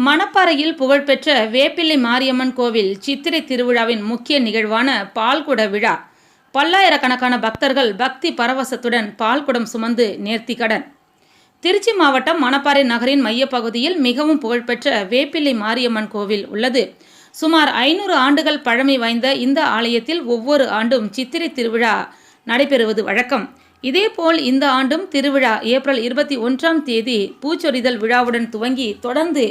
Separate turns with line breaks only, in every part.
மணப்பாறையில் புகழ்பெற்ற வேப்பிள்ளை மாரியம்மன் கோவில் சித்திரை திருவிழாவின் முக்கிய நிகழ்வான பால்குட விழா. பல்லாயிரக்கணக்கான பக்தர்கள் பக்தி பரவசத்துடன் பால்குடம் சுமந்து நேர்த்திக்கடன். திருச்சி மாவட்டம் மணப்பாறை நகரின் மையப்பகுதியில் மிகவும் புகழ்பெற்ற வேப்பிள்ளை மாரியம்மன் கோவில் உள்ளது. சுமார் 500 ஆண்டுகள் பழமை வாய்ந்த இந்த ஆலயத்தில் ஒவ்வொரு ஆண்டும் சித்திரை திருவிழா நடைபெறுவது வழக்கம். இதேபோல் இந்த ஆண்டும் திருவிழா ஏப்ரல் 21ஆம் தேதி பூச்சொரிதல் விழாவுடன் துவங்கி தொடர்ந்து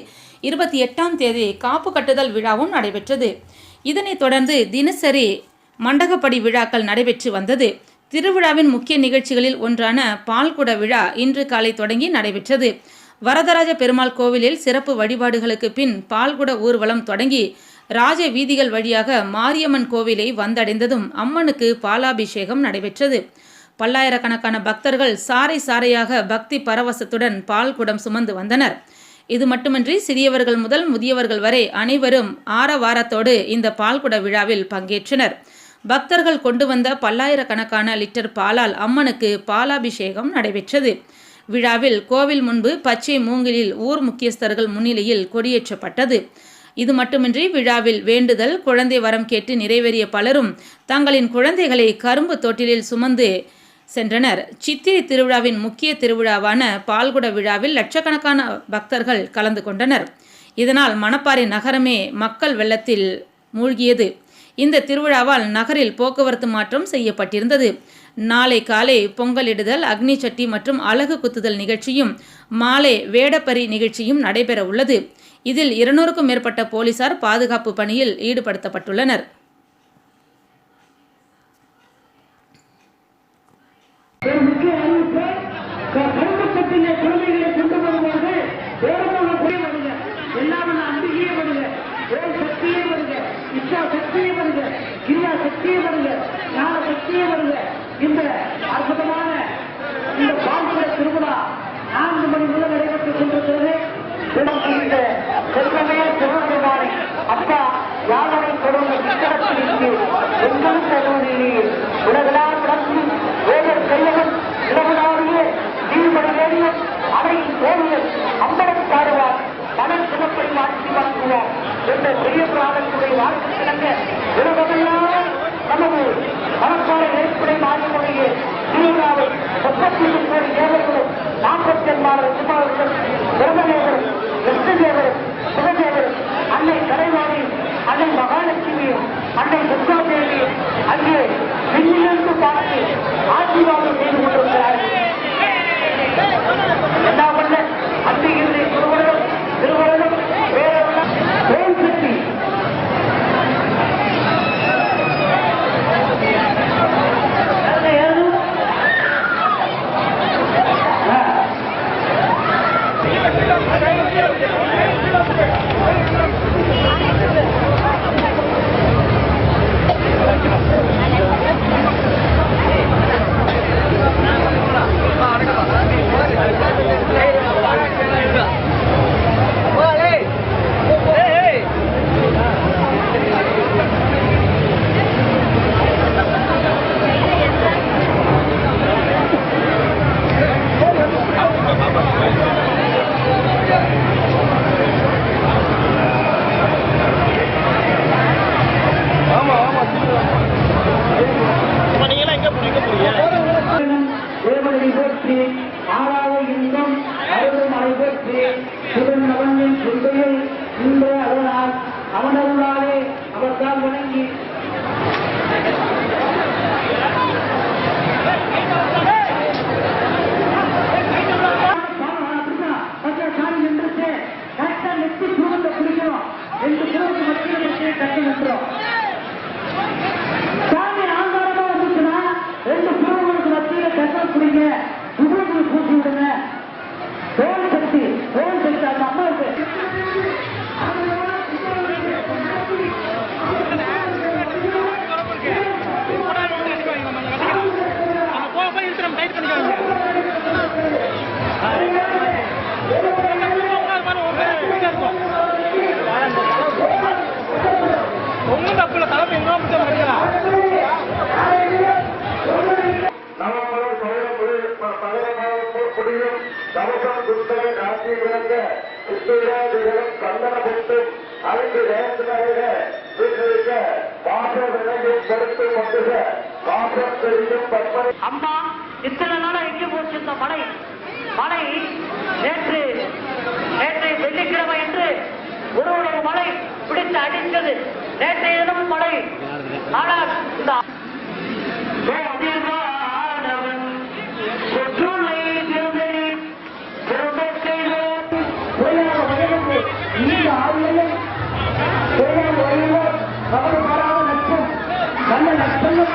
28ஆம் தேதி காப்பு கட்டுதல் விழாவும் நடைபெற்றது. இதனைத் தொடர்ந்து தினசரி மண்டகப்படி விழாக்கள் நடைபெற்று வந்தது. திருவிழாவின் முக்கிய நிகழ்ச்சிகளில் ஒன்றான பால்குட விழா இன்று காலை தொடங்கி நடைபெற்றது. வரதராஜ பெருமாள் கோவிலில் சிறப்பு வழிபாடுகளுக்கு பின் பால்குட ஊர்வலம் தொடங்கி ராஜ வீதிகள் வழியாக மாரியம்மன் கோவிலை வந்தடைந்ததும் அம்மனுக்கு பாலாபிஷேகம் நடைபெற்றது. பல்லாயிரக்கணக்கான பக்தர்கள் சாறை சாறையாக பக்தி பரவசத்துடன் பால்குடம் சுமந்து வந்தனர். இது மட்டுமின்றி சிறியவர்கள் முதல் முதியவர்கள் வரை அனைவரும் ஆரவாரத்தோடு இந்த பால்குட விழாவில் பங்கேற்றனர். பக்தர்கள் கொண்டு வந்த பல்லாயிரக்கணக்கான லிட்டர் பாலால் அம்மனுக்கு பாலாபிஷேகம் நடைபெற்றது. விழாவில் கோவில் முன்பு பச்சை மூங்கிலில் ஊர் முக்கியஸ்தர்கள் முன்னிலையில் கொடியேற்றப்பட்டது. இது மட்டுமின்றி விழாவில் வேண்டுதல், குழந்தை வரம் கேட்டு நிறைவேறிய பலரும் தங்களின் குழந்தைகளை கரும்பு தொட்டிலில் சுமந்து சென்றனர். சித்திரை திருவிழாவின் முக்கிய திருவிழாவான பால்குட விழாவில் லட்சக்கணக்கான பக்தர்கள் கலந்து கொண்டனர். இதனால் மணப்பாறை நகரமே மக்கள் வெள்ளத்தில் மூழ்கியது. இந்த திருவிழாவால் நகரில் போக்குவரத்து மாற்றம் செய்யப்பட்டிருந்தது. நாளை காலை பொங்கலிடுதல், அக்னி சட்டி மற்றும் அலகு குத்துதல் நிகழ்ச்சியும் மாலை வேடப்பரி நிகழ்ச்சியும் நடைபெற உள்ளது. இதில் 200க்கும் மேற்பட்ட போலீசார் பாதுகாப்பு பணியில் ஈடுபடுத்தப்பட்டுள்ளனர்.
இந்த அற்புதமான இந்த பால்குட திருவிழா 4 மணி முதல் நடைபெற்றுக் கொண்டிருக்கிறது. செல்வமே சிவபெருமானை அப்பா யாவரை தொடர்ந்து சித்தரத்திற்கு எங்கும் தருவதிலே உலகளால் விளக்கும் வேதர் கையகன் உலகளாவிய நீர்மலையேறிய அவையின் கோவியல் அம்பலம் பாடுவார் மனம் சிவப்பை மாற்றி வாக்குவார் என்ற பெரிய பிராணத்துடைய வாழ்க்கை கிடங்க உலகமெல்லாம் நமது மணப்பாறை ஏற்படை மாநிலமுடைய திருவிழாவை 33 கோடி தேவர்களும் 47 குமாரர்கள் பிரம்மதேவரும் கிருஷ்ணதேவரும் சிவதேவரும் அன்னை கலைவாணியும் அன்னை மகாலட்சுமியும் அன்னை துர்காதேவியும் அங்கே விண்ணிலிருந்து பார்த்து ஆசீர்வாதம் செய்து கொண்டிருக்கிறார்கள். என்ன பண்ண அன்று இறுதி திருவள்ளும் வேறெல்லாம் தோல் சக்தி ஆறாவது இன்பம் அருள்மலை பெற்று சிவன் அவனின் சிந்தையை இன்று அதனால் அவனருளாலே அவர்தான் வணங்கி சாமி நின்றுச்சு கரெக்டா நெத்தி புருவத்தை பிடிக்கணும். 2 புருவத்து மத்தியில் வச்சு கட்டி நிற்கிறோம். சாமி ஆங்காரமா வந்துச்சுன்னா 2 புருவங்களுக்கு மத்தியில் கட்ட பிடிங்க, புருவத்துக்கு பூசி விடுங்க. தோல் சக்தி அந்த அம்மாவுக்கு
தவசம் குத்தலை காட்சி விளங்க சித்திராதிகளும் சந்தன கொடுத்து அதுக்கு நேரத்தினாக வீட்டிலிருக்க பாசம் விலங்கையும் கொடுத்து கொண்டுக பாசம் தெரியும் பற்பனை.
அம்மா இத்தனை நாளா எங்கே போச்சு இந்த மழை? மழை நேற்று வெள்ளிக்கிழமை என்று ஒருவருடைய மழை பிடித்து அடித்தது. நேற்றைய தினமும் மழை. ஆனால் இந்த நல்ல நட்பங்கள்